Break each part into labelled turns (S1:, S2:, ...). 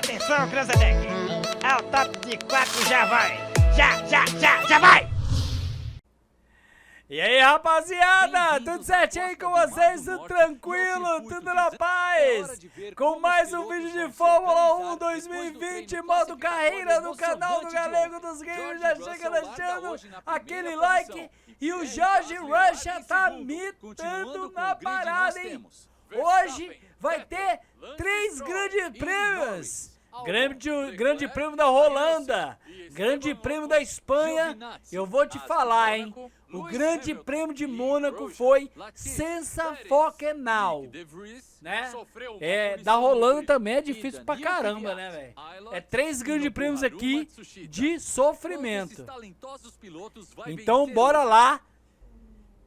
S1: Atenção, Cranzebeck. Ao top de 4 já vai. Já vai.
S2: E aí, rapaziada, tudo certinho com vocês? Tudo tranquilo? Tudo na paz? Com mais um vídeo de Fórmula 1 2020, modo carreira no canal do Galego dos Games. Já chega deixando aquele like. E o Jorge Rush tá mitando na parada, hein? Hoje vai ter 3 grandes prêmios. Grande prêmio da Holanda, grande prêmio da Espanha. Eu vou te falar, hein? O grande prêmio de Mônaco foi sensacional, né? Da Holanda também é difícil pra caramba, né, velho? É 3 grandes prêmios aqui de sofrimento. Então bora lá.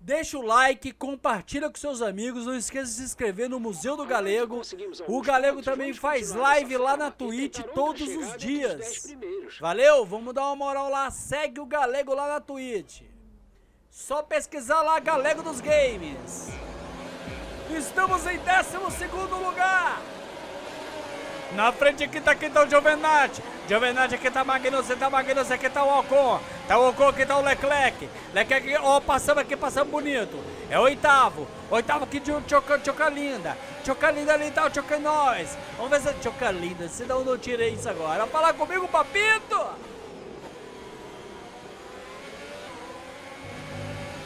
S2: Deixa o like, compartilha com seus amigos, não esqueça de se inscrever no Museu do Galego. O Galego também faz live lá na Twitch todos os dias. Valeu? Vamos dar uma moral lá, segue o Galego lá na Twitch. Só pesquisar lá Galego dos Games. Estamos em 12º lugar. Na frente aqui tá o Giovinazzi. Giovinazzi aqui tá Magnussen, aqui tá o Ocon. Tá o Ocon, aqui tá o Leclerc. Leclerc, ó, passando bonito. É o oitavo aqui de Chocalinda. Chocalinda ali tá o Chocanóis. Vamos ver se é Chocalinda, se não tirei isso agora. Fala comigo, papito.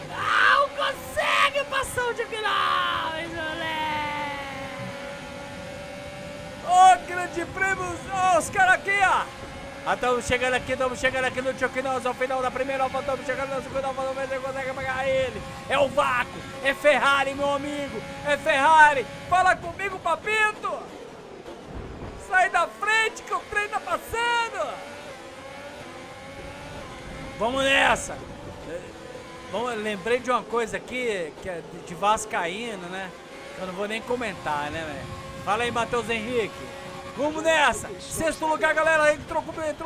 S2: Não consegue passar o Chocanóis, moleque. Ô, grande prêmio, ó, os caras aqui, ó. Estamos chegando aqui no Choquinós, ao final da primeira Alfa, estamos chegando na segunda Alfa, vamos ver se consegue pegar ele. É o vácuo, é Ferrari, meu amigo, é Ferrari. Fala comigo, papito. Sai da frente que o trem tá passando. Vamos nessa. Lembrei de uma coisa aqui, que é de vascaíno, né? Que eu não vou nem comentar, né, velho? Fala aí, Matheus Henrique. Vamos nessa. 6º lugar, galera. Entrou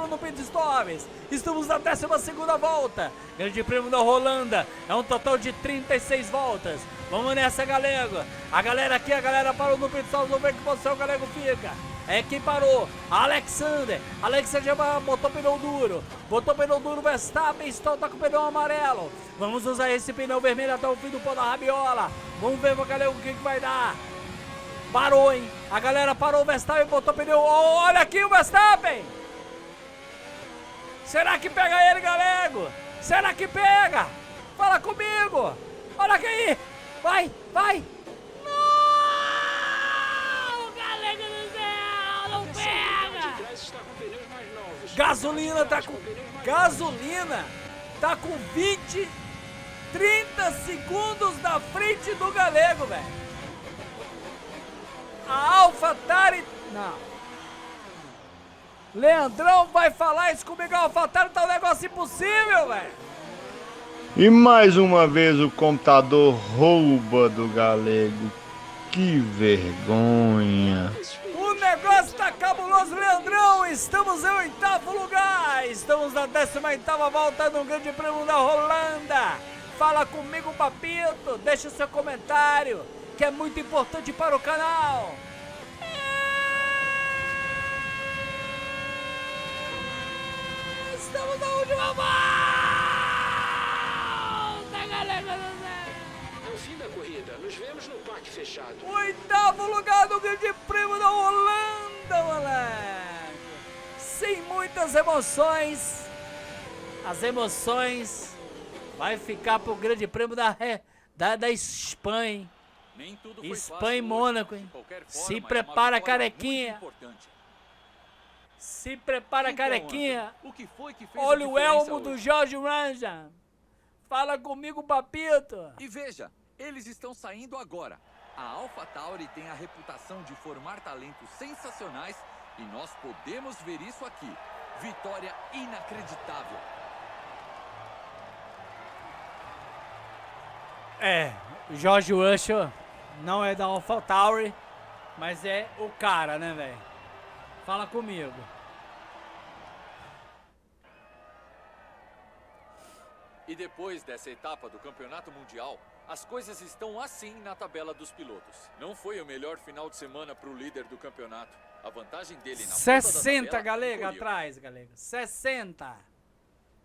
S2: no Pit Stops. Estamos na 12ª volta. Grande prêmio da Holanda. É um total de 36 voltas. Vamos nessa, Galego. A galera parou no Pit Stops. Vamos ver que posição o Galego fica. É quem parou. Alexander já botou pneu duro. Verstappen está com pneu amarelo. Vamos usar esse pneu vermelho até o fim do pão da rabiola. Vamos ver, Galego, o que vai dar. Parou, hein? A galera parou, o Verstappen botou pneu. Oh, olha aqui o Verstappen! Será que pega ele, Galego? Será que pega? Fala comigo! Olha aqui aí! Vai! Não! Galego do céu! Não pega! Gasolina tá com 30 segundos da frente do Galego, velho. A AlphaTauri... Não. Leandrão vai falar isso comigo. A AlphaTauri tá um negócio impossível, velho.
S3: E mais uma vez o computador rouba do Galego. Que vergonha.
S2: O negócio tá cabuloso, Leandrão. Estamos em 8º lugar. Estamos na 18ª volta no Grande Prêmio da Holanda. Fala comigo, papito. Deixa o seu comentário, que é muito importante para o canal. Estamos na última volta, galera do céu.
S4: No fim da corrida, nos vemos no parque fechado.
S2: 8º lugar do Grande Prêmio da Holanda, moleque. Sem muitas emoções. As emoções vai ficar pro Grande Prêmio da Espanha. Espanha e Mônaco, hein? Se prepara, carequinha. Se prepara, carequinha. Olha o elmo do Jorge Rush. Fala comigo, papito.
S5: E veja, eles estão saindo agora. A AlphaTauri tem a reputação de formar talentos sensacionais e nós podemos ver isso aqui. Vitória inacreditável.
S2: O Jorge Rush não é da AlphaTauri, mas é o cara, né, velho? Fala comigo.
S5: E depois dessa etapa do Campeonato Mundial, As coisas estão assim na tabela dos pilotos. Não foi o melhor final de semana para o líder do campeonato. A vantagem dele na
S2: 60, Galega,
S5: encolheu.
S2: atrás, Galega. 60.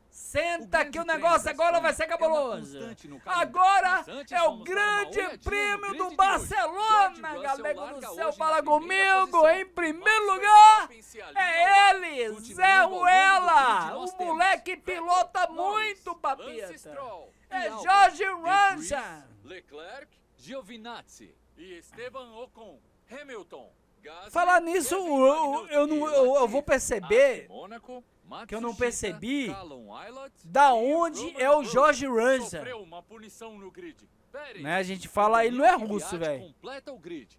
S2: Senta que o negócio agora vai ser cabuloso. Agora é o grande prêmio do Barcelona, Galego do céu, fala comigo. Em primeiro lugar, é ele, Zé Ruela. O moleque pilota muito, papita. É Jorge Russell.
S5: Leclerc, Giovinazzi e Esteban Ocon. Hamilton. Gasly,
S2: Falar nisso, eu vou perceber
S5: Mônaco,
S2: que eu não percebi
S5: Callum Ilott,
S2: da
S5: e
S2: onde
S5: Romain
S2: é o
S5: Grosjean
S2: Jorge Russell.
S5: sofreu uma punição no grid. Pérez,
S2: Né, a gente fala, ele não é
S5: Kvyat
S2: russo, velho.
S5: completa o grid.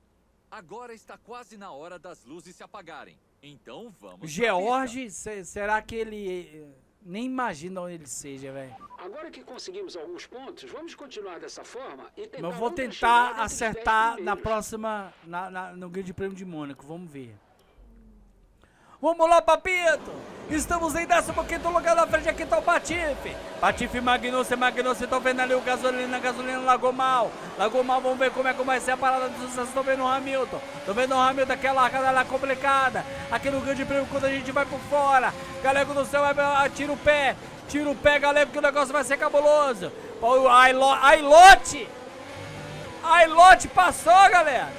S5: Agora está quase na hora das luzes se apagarem. Então vamos
S2: O
S5: pra
S2: George, será que ele... Nem imagina onde ele seja, velho.
S4: Agora que conseguimos alguns pontos, vamos continuar dessa forma e tentar
S2: Mas eu vou
S4: outra
S2: tentar
S4: chegada entre os 10
S2: acertar na
S4: primeiros.
S2: próxima, no Grande Prêmio de Mônaco. Vamos ver. Vamos lá, papito! Estamos em 15º lugar na frente, aqui tá o Patife. Patife, Magnussen, tô vendo ali o gasolina largou mal. Vamos ver como é que vai ser a parada de sucesso. Tô vendo o Hamilton, aquela largada lá complicada. Aqui no Grande Prêmio, quando a gente vai por fora. Galego do céu, tira o pé, galego, que o negócio vai ser cabuloso. O Ilott passou, galera.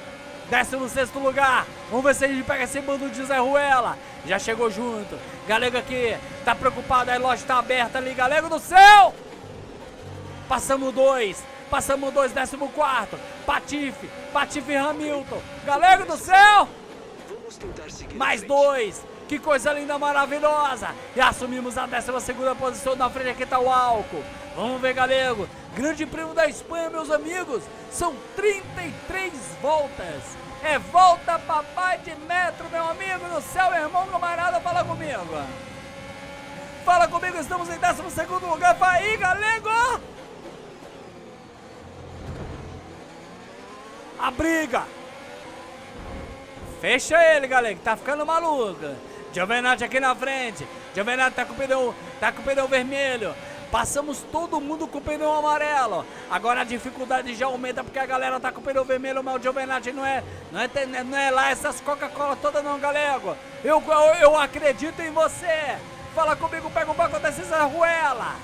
S2: 16º lugar. Vamos ver se a gente pega esse bando de Zé Ruela. Já chegou junto. Galego aqui. Tá preocupado. A Ilott tá aberta ali. Galego do céu. Passamos 2. 14º. Patife Hamilton. Galego do céu.
S4: Vamos tentar seguir
S2: Mais
S4: em frente.
S2: 2. Que coisa linda, maravilhosa. E assumimos a 12ª posição. Na frente aqui tá o Álcool. Vamos ver, galego. Grande Prêmio da Espanha, meus amigos. São 33 voltas. É volta papai de metro, meu amigo do céu, irmão camarada, fala comigo. Fala comigo, estamos em 12º lugar. Vai aí, galego. A briga. Fecha ele, galego, tá ficando maluco. Giovinazzi aqui na frente. Giovinazzi tá com o pneu vermelho. Passamos todo mundo com o pneu amarelo. Agora a dificuldade já aumenta porque a galera tá com o pneu vermelho, mas o Giovinazzi não é lá essas Coca-Cola todas não, galego. Eu acredito em você. Fala comigo, pega o banco desse Zé Ruela.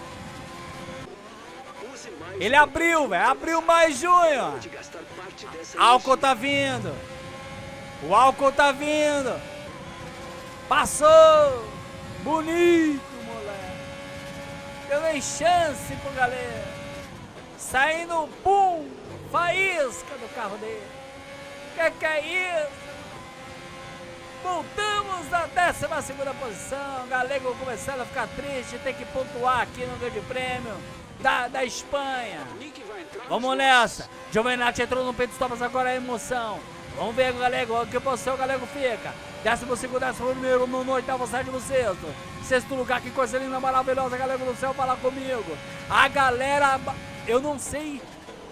S4: Use mais
S2: Ele abriu, velho. Abriu mais junho.
S4: de gastar parte dessa
S2: Álcool tá vindo. O Álcool tá vindo. Passou. Bonito, moleque. Deu nem chance pro galera. Saindo, pum, faísca do carro dele. Que é isso? Voltamos à 12ª posição. Galego começando a ficar triste. Tem que pontuar aqui no Grande Prêmio da Espanha.
S4: Nick vai entrar nos
S2: Vamos nessa. Giovinazzi entrou no peito stop, agora é emoção. Vamos ver, galego, que posição o galego fica. 12º, 11º, no 8º, 7º, 6º lugar, que coisa linda, maravilhosa, galego do céu, fala comigo. A galera, eu não sei,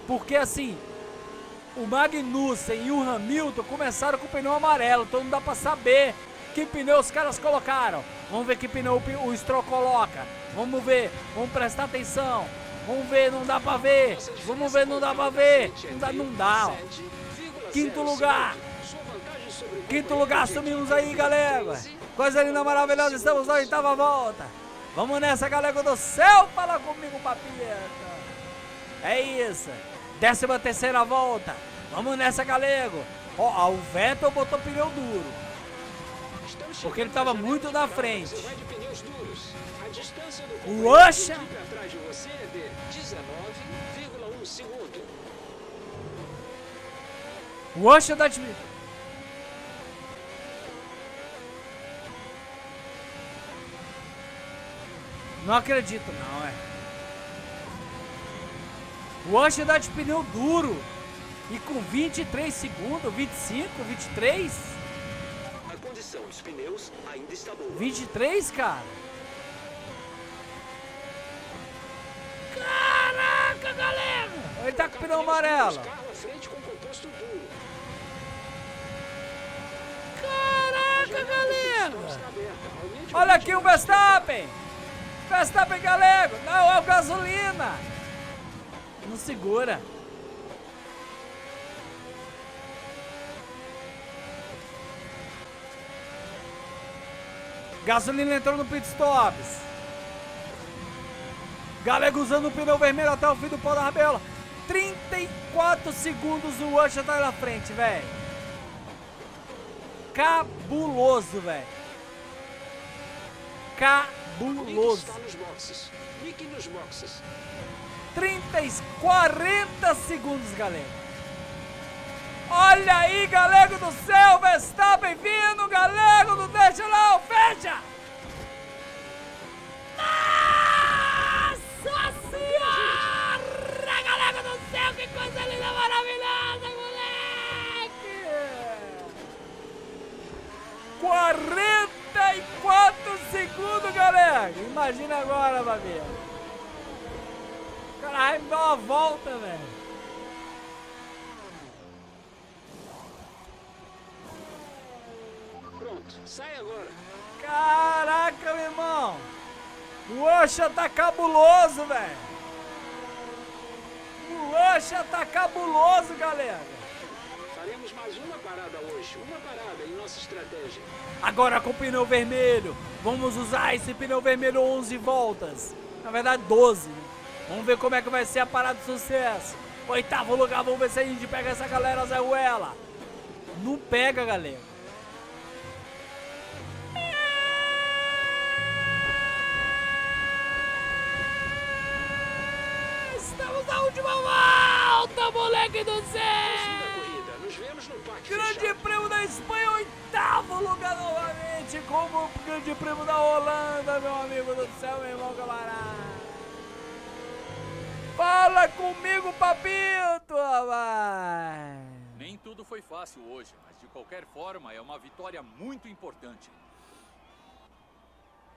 S2: porque assim, o Magnussen e o Hamilton começaram com o pneu amarelo, então não dá pra saber que pneu os caras colocaram. Vamos ver que pneu o Stroll coloca. Vamos ver, vamos prestar atenção. Vamos ver, não dá pra ver. Vamos ver, não dá pra ver. Não dá, ó. Quinto lugar. Quinto lugar, assumimos aí, galera. Coisa linda, maravilhosa, estamos na 8ª volta. Vamos nessa, galera do céu, fala comigo, papita. É isso. 13ª volta. Vamos nessa, galego. Ó, o Vettel botou pneu duro. Porque ele tava muito na frente. O Russell.
S4: atrás de você é de 19,1 segundo.
S2: O Russell da time. Não acredito, não, é. O Russell dá de pneu duro. E com 23 segundos, 25, 23?
S4: A condição dos pneus ainda está boa.
S2: 23, cara? Caraca, galera! Ele tá com pneu amarelo.
S4: Carro à frente com composto duro.
S2: Caraca, galera!
S4: Está aberta. Aumente o
S2: Olha aqui
S4: ritmo.
S2: o Verstappen! Verstappen, galego! Não, é o gasolina! Não segura. Gasolina entrou no pit stops. Galego usando o pneu vermelho até o fim do pau da rabela. 34 segundos o Usher tá na frente, velho. Cabuloso, velho. Cabuloso. 40 segundos, galera. Olha aí, Galego do céu, Verstappen vindo, Galego, não deixa não, fecha! Nossa senhora, Galego do céu, que coisa linda, maravilhosa, moleque! 44 segundos, Galego, imagina agora, Babinha. O cara vai me dar uma volta, velho.
S4: Sai agora.
S2: Caraca, meu irmão. O Usher tá cabuloso, velho. O Usher tá cabuloso, galera.
S4: Faremos mais uma parada hoje. Uma parada em nossa estratégia.
S2: Agora com o pneu vermelho. Vamos usar esse pneu vermelho 11 voltas. Na verdade, 12. Né? Vamos ver como é que vai ser a parada de sucesso. 8º lugar, vamos ver se a gente pega essa galera, Zé Ruela. Não pega, galera. Estamos na última volta, moleque do céu!
S4: Nos vemos no parque
S2: Grande
S4: fechado.
S2: Prêmio da Espanha, 8º lugar novamente, como o Grande Prêmio da Holanda, meu amigo do céu, meu irmão camarada. Fala comigo, papito, rapaz!
S5: Nem tudo foi fácil hoje, mas de qualquer forma é uma vitória muito importante.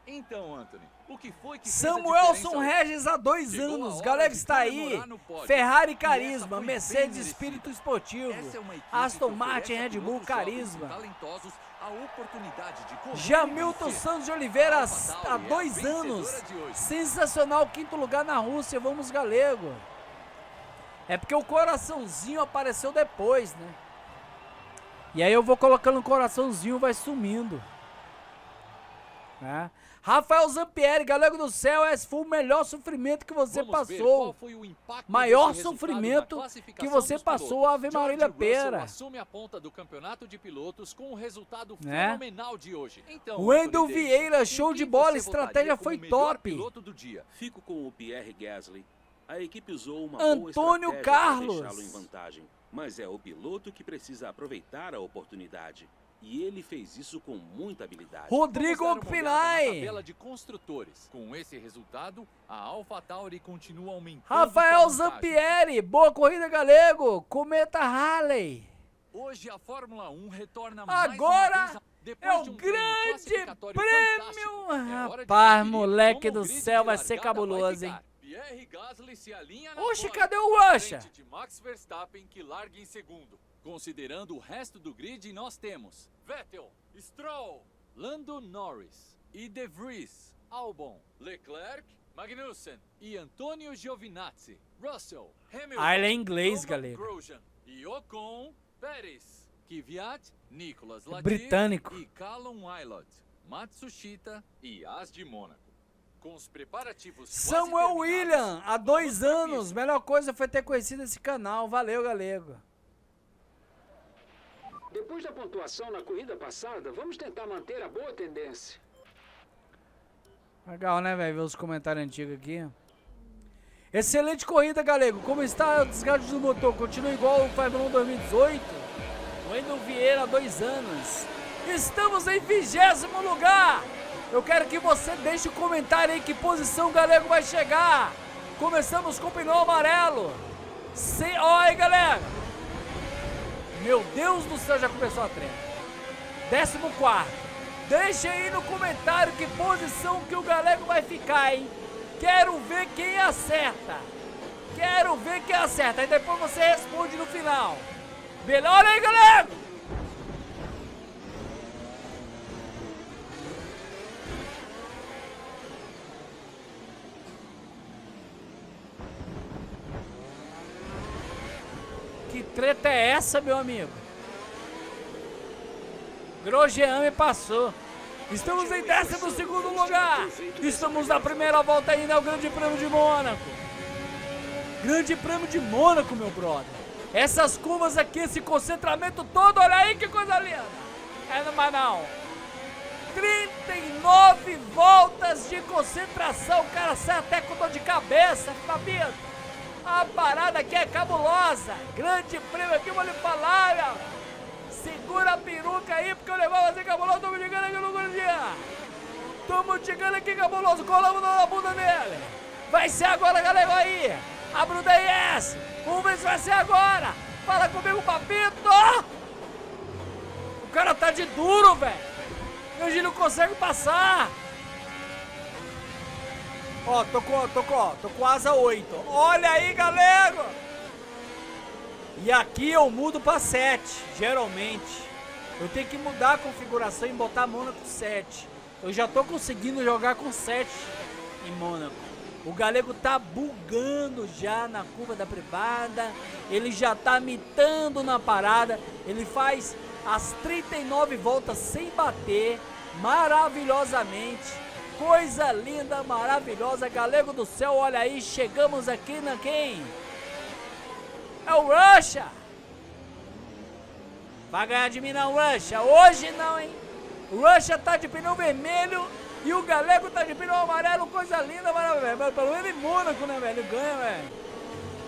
S5: Então, Anthony, o que foi que
S2: Samuelson Regis há 2 anos, galera está aí, Ferrari Carisma, Mercedes Espírito Esportivo, Aston Martin Red Bull Carisma, Jamilton Santos de Oliveira há 2 anos, sensacional 5º lugar na Rússia, vamos galego. É porque o coraçãozinho apareceu depois, né? E aí eu vou colocando o coraçãozinho, vai sumindo. Né? Rafael Zampieri, Galego do céu, esse foi o melhor sofrimento que você passou. Maior sofrimento que você passou, Ave Marília Pera.
S5: Assume a ponta do campeonato de pilotos com um resultado fenomenal de hoje. Então,
S2: Wendel Vieira, show de bola, estratégia foi top.
S6: Fico com o Pierre Gasly. A equipe usou uma
S2: Antônio
S6: boa estratégia
S2: Carlos.
S6: para deixá-lo em vantagem, mas é o piloto que precisa aproveitar a oportunidade. E ele fez isso com muita habilidade.
S2: Rodrigo Ocpinay.
S5: Tabela de construtores. Com esse resultado, a AlphaTauri continua aumentando.
S2: Rafael Zampieri, boa corrida, Galego. Cometa Halley.
S5: Hoje a Fórmula 1 retorna mais
S2: Agora
S5: uma vez
S2: é o Grande Prêmio. Rapaz, moleque do céu, vai ser cabuloso, hein?
S5: Pierre Gasly se alinha na
S2: Oxe,
S5: pole,
S2: cadê o
S5: à
S2: Usher?
S5: frente de Max Verstappen, que larga em segundo. Considerando o resto do grid, nós temos Vettel, Stroll, Lando Norris e De Vries, Albon, Leclerc, Magnussen e Antonio Giovinazzi, Russell, Hamilton,
S2: Ah, ele é inglês,
S5: Roman
S2: galera.
S5: Grosjean e Ocon, Pérez, Kvyat, Nicolas Latifi
S2: Britânico.
S5: e Callum Ilott, Matsushita e As de Mônaco. Com os preparativos quase
S2: Samuel
S5: terminados,
S2: William, há 2
S5: vamos pra
S2: anos.
S5: pista.
S2: Melhor coisa foi ter conhecido esse canal. Valeu, Galego.
S4: Depois da pontuação na corrida passada, vamos tentar manter a boa tendência.
S2: Legal, né, velho? Ver os comentários antigos aqui. Excelente corrida, Galego. Como está o desgaste do motor? Continua igual o Fórmula 1 2018? Wendel Vieira, há 2 anos. Estamos em 20º lugar. Eu quero que você deixe um comentário aí que posição o Galego vai chegar. Começamos com o pneu amarelo. Olha aí, galera. Meu Deus do céu, já começou a treta. 14º. Deixa aí no comentário que posição que o Galego vai ficar, hein? Quero ver quem acerta. Quero ver quem acerta. Aí depois você responde no final. Beleza? Olha aí, Galego. Que treta é essa, meu amigo? Grosjean me passou. Estamos em 12º lugar. Estamos na primeira volta ainda ao Grande Prêmio de Mônaco. Grande Prêmio de Mônaco, meu brother. Essas curvas aqui, esse concentramento todo, olha aí que coisa linda. É numa não. 39 voltas de concentração, o cara sai até com dor de cabeça, Fabito. A parada aqui é cabulosa. Grande prêmio aqui, vou lhe falar, meu. Segura a peruca aí, porque eu levava assim cabuloso, tô me ligando aqui no gordinha. Tamo chegando aqui cabuloso, colamos na bunda dele. Vai ser agora, galera, aí. Abre o DIS. Vamos ver se vai ser agora. Fala comigo, Papito. O cara tá de duro, velho. Hoje não consegue passar. Ó, tô com asa 8. Olha aí, galera. E aqui eu mudo pra 7, geralmente. Eu tenho que mudar a configuração e botar a Mônaco 7. Eu já tô conseguindo jogar com 7 em Mônaco. O galego tá bugando já na curva da privada. Ele já tá mitando na parada. Ele faz as 39 voltas sem bater, maravilhosamente, coisa linda, maravilhosa, galego do céu, olha aí, chegamos aqui na quem? É o Russia! Vai ganhar de mim não, Russia, hoje não, hein? O Russia tá de pneu vermelho e o galego tá de pneu amarelo, coisa linda, maravilhosa, pelo menos em Mônaco, né, velho, ganha, velho.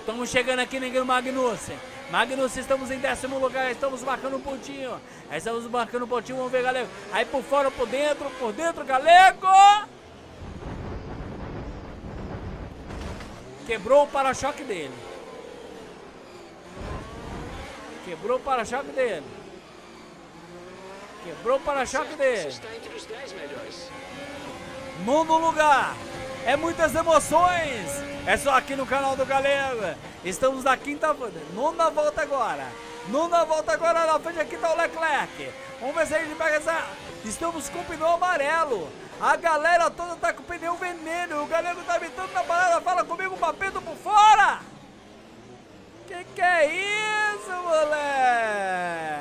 S2: Estamos chegando aqui no Magnussen. Magnussen, estamos em 10º lugar, estamos marcando um pontinho. Estamos marcando um pontinho, vamos ver, galego. Aí por fora, por dentro, galego. Quebrou o para-choque dele. Quebrou o para-choque dele.
S4: Está entre os 10 melhores.
S2: 9º lugar. É muitas emoções. É só aqui no canal do Galego. Estamos na nona volta agora. Na frente aqui tá o Leclerc. Vamos ver se a gente pega essa. Estamos com o pneu amarelo. A galera toda tá com o pneu vermelho. O Galego tá imitando na parada. Fala comigo, Papito por fora. Que é isso, moleque?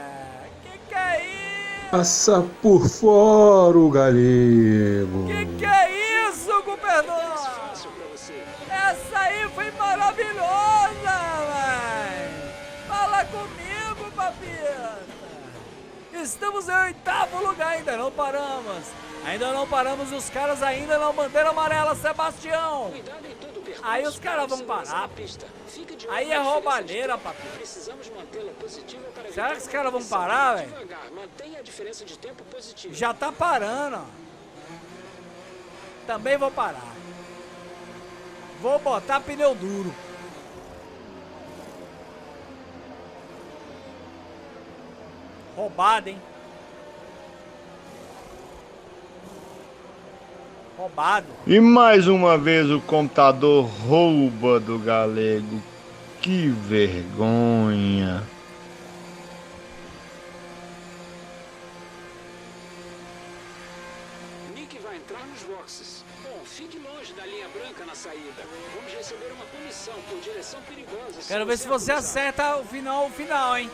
S2: Que é isso?
S7: Passa por fora o galego.
S2: Que é isso, governador? Essa aí foi maravilhosa, velho. Fala comigo, papita. Estamos em 8º lugar, ainda não paramos. Os caras ainda não, bandeira amarela, Sebastião. Aí os caras vão parar. Aí é roubalheira, papita. Será que os caras vão parar, velho? Já tá parando, ó. Também vou parar. Vou botar pneu duro. Roubado, hein? Roubado.
S3: E mais uma vez o computador rouba do galego. Que vergonha.
S4: Nick vai entrar nos boxes. Bom, fique longe da linha branca na saída. Vamos receber uma punição por direção perigosa.
S2: Quero ver se você acerta o final, hein?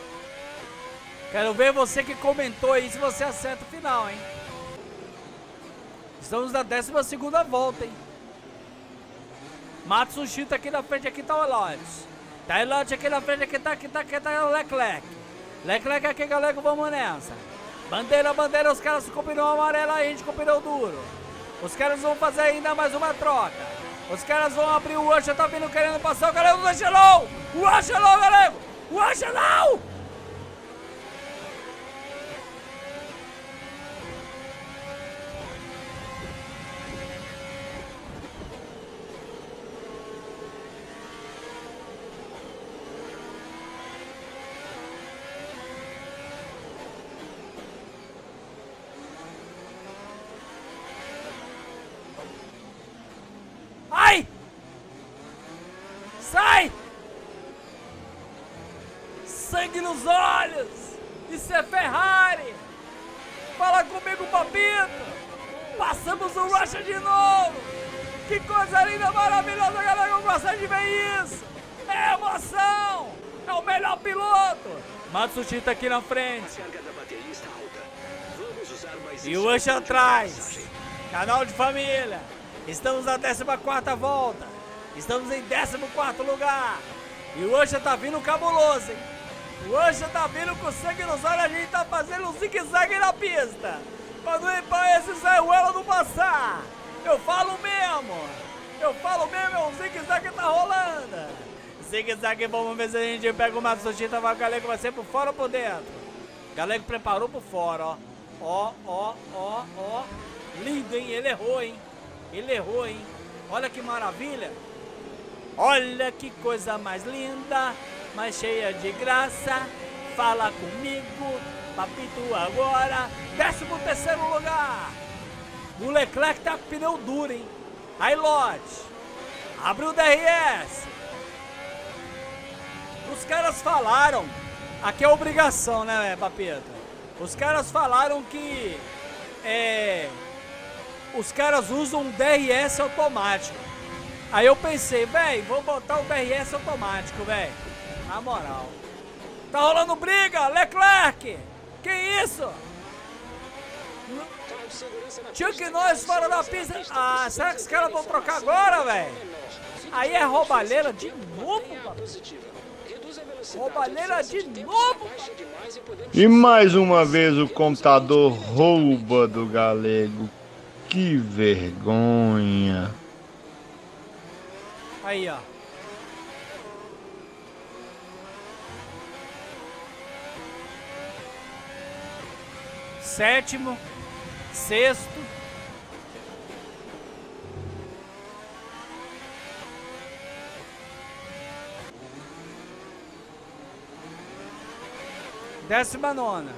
S2: Quero ver você que comentou aí se você acerta o final, hein? Estamos na 12ª volta, hein? Matsushita aqui na frente, aqui tá o Elotes. Tá Elotes aqui na frente, aqui tá o Leclerc. Leclerc aqui, galera, vamos nessa. Bandeira, os caras com pneu amarelo, a gente com pneu duro. Os caras vão fazer ainda mais uma troca. Os caras vão abrir o Russia, tá vindo querendo passar o galego do Russia, o Russia, galego! O Russia, não! Ai! Sai! Sangue nos olhos! Isso é Ferrari! Fala comigo, Papito! Passamos o Russia de novo! Que coisa linda, maravilhosa, galera! Eu gosto de ver isso! É emoção! É o melhor piloto! Matsushita aqui na frente!
S6: A carga da bateria está alta. Vamos usar uma
S2: E o Rush atrás. Canal de família. Estamos na 14ª volta. Estamos em 14º lugar. E o Rush tá vindo cabuloso, hein? O Rush tá vindo com sangue nos olhos. A gente tá fazendo um zigue-zague na pista. Pra esse Zé Ruela não passar. Eu falo mesmo, é um zigue-zague tá rolando. Zigue-zague, vamos ver se a gente pega o Matsushita, o Galego vai ser por fora ou por dentro. Galego preparou por fora, ó. Ó. Lindo, hein? Ele errou, hein? Olha que maravilha. Olha que coisa mais linda, mais cheia de graça. Fala comigo, papito agora. 13º lugar. O Leclerc tá com pneu duro, hein? Aí, Lote. Abre o DRS. Os caras falaram. Aqui é obrigação, né, Papito? Os caras falaram que os caras usam um DRS automático. Aí eu pensei, velho, vou botar o DRS automático, velho. Na moral. Tá rolando briga, Leclerc. Que isso? Chuck Norris fora da pista. Ah, será que os caras vão trocar agora, velho? Aí é roubalheira de novo, papai. Roubalheira de novo.
S3: E mais uma vez o computador rouba do Galego. Que vergonha.
S2: Aí, ó. Sétimo. Sexto. Décima nona.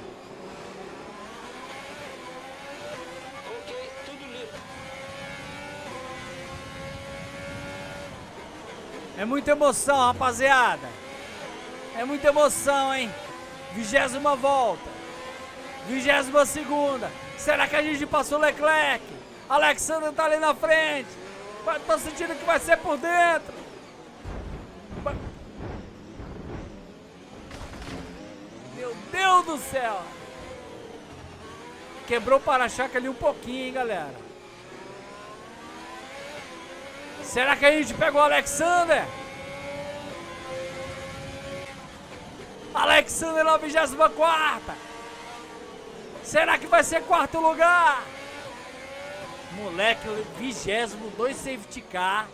S4: Ok, tudo limpo.
S2: É muita emoção, rapaziada. É muita emoção, hein? 20ª volta. 22ª. Será que a gente passou o Leclerc? Alexander tá ali na frente. Tô sentindo que vai ser por dentro. Meu Deus do céu. Quebrou o para-choque ali um pouquinho, hein, galera. Será que a gente pegou o Alexander? Alexander na 24ª. Será que vai ser 4º lugar? Moleque, 20º, 2 safety car.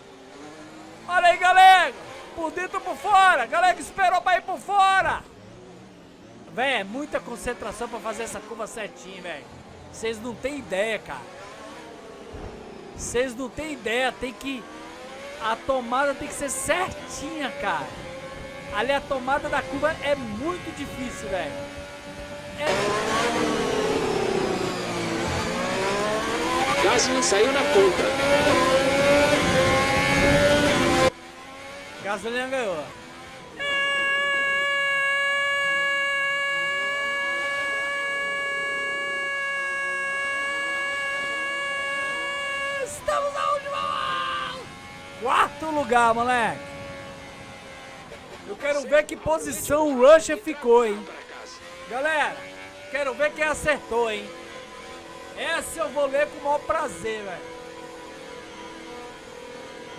S2: Olha aí, Galego. Por dentro ou por fora? Galego esperou pra ir por fora. Véi, é muita concentração pra fazer essa curva certinho, velho. Vocês não tem ideia, cara. Vocês não tem ideia. Tem que... A tomada tem que ser certinha, cara. Ali a tomada da curva é muito difícil, velho.
S4: Gasly saiu na ponta.
S2: Gasolina ganhou. Estamos na última. 4º lugar, moleque. Eu quero ver que posição o Rusher ficou, hein. Galera, quero ver quem acertou, hein. Essa eu vou ler com o maior prazer, velho.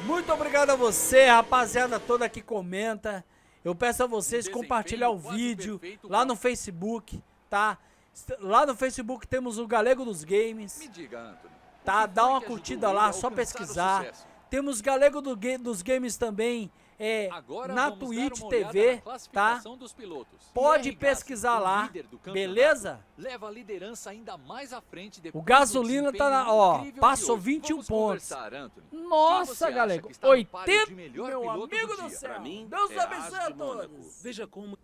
S2: Muito obrigado a você, rapaziada toda que comenta. Eu peço a vocês compartilhar o vídeo lá no Facebook, tá? Lá no Facebook temos o Galego dos Games.
S5: Me diga, Anthony.
S2: Tá? Dá uma curtida lá, só pesquisar. Temos Galego dos Games também na Twitch TV, tá? Pode pesquisar lá, beleza?
S5: Leva a liderança ainda mais à frente.
S2: O Gasolina tá na, ó, passou 21 pontos. Nossa, Galego, 80, meu amigo do céu. Deus abençoe a todos.
S6: Veja como